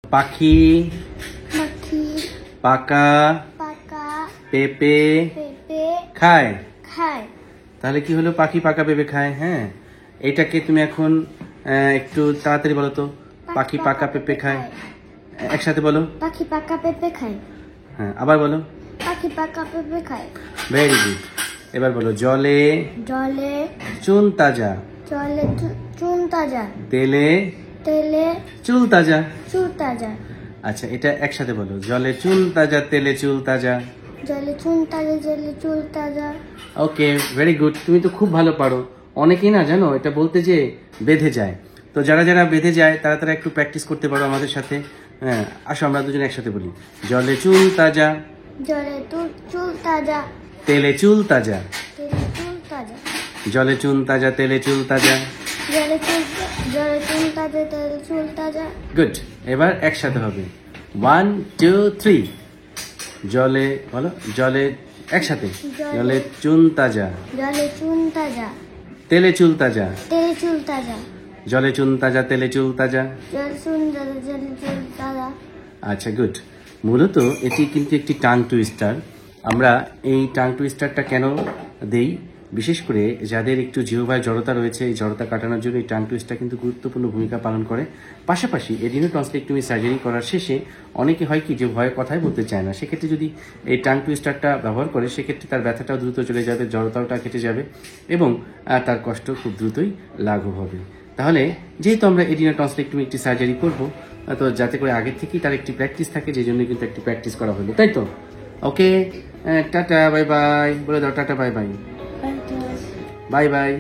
পাখি পাখি পাকা পাকা পেঁপে পেঁপে খায়। খায়। তাহলে কি হলো? পাখি পাকা পেঁপে খায়। হ্যাঁ, এটাকে তুমি এখন একটু তাড়াতাড়ি বলো তো। পাখি পাকা পেঁপে খায়, একসাথে বলো। পাখি পাকা পেঁপে খায়। হ্যাঁ, আবার বলো। পাখি পাকা পেঁপে খায়। Very good. এবার বলো, জলে জলে চুন তাজা, জলে চুন তাজা, তেলে তেলে চুল তাজা। চুল তাজা। আচ্ছা, এটা একসাথে বলো। জলে চুন তাজা, তেলে চুল তাজা। জলে চুন তাজা, জলে চুল তাজা। ওকে, ভেরি গুড। তুমি তো খুব ভালো পারো। অনেকেই না জানো এটা বলতে যে বেঁধে যায়। তো যারা যারা বেঁধে যায় তারা তারা একটু প্র্যাকটিস করতে পারো আমাদের সাথে। হ্যাঁ, আসো আমরা দুজন একসাথে বলি। জলে চুল তাজা, জলে চুল তাজা, তেলে চুল তাজা। তেলে চুল তাজা। জলে চুন তাজা, তেলে চুল তাজা। জলে চুল তাজা, তেলে চুল তাজা। গুড। এবার একসাথে হবে। 1 2 3। জলে বলো, জলে একসাথে। জলে চুন তাজা, জলে চুন তাজা, তেলে চুল তাজা। তেলে চুল তাজা। জলে চুন তাজা, তেলে চুল তাজা। জলে চুন তাজা, জলে চুল তাজা। আচ্ছা, গুড। মূলত এটি কিন্তু একটি টাং টুইস্টার। আমরা এই টাং টুইস্টারটা কেন দেই? বিশেষ করে যাদের একটু জিহ্বায় জড়তা রয়েছে, এই জড়তা কাটানোর জন্য এই টাং টুইস্টার কিন্তু গুরুত্বপূর্ণ ভূমিকা পালন করে। পাশাপাশি এডিনোটনসিলেক্টমি সার্জারি করার শেষে অনেকে হয় কি যে ভয়ে কথাই বলতে চায় না, সেক্ষেত্রে যদি এই টাং টুইস্টারটা ব্যবহার করে সেক্ষেত্রে তার ব্যথাটাও দ্রুত চলে যাবে, জড়তাটা কেটে যাবে এবং তার কষ্ট খুব দ্রুতই লাঘব হবে। তাহলে যেহেতু আমরা এডিনোটনসিলেক্টমি একটি সার্জারি করবো, তো যাতে করে আগের থেকেই তার একটি প্র্যাকটিস থাকে, যে জন্য কিন্তু একটি প্র্যাকটিস করা হলো, তাই তো? ওকে, টাটা বাই বাই বলে দাও। Tata bye bye. Bye bye.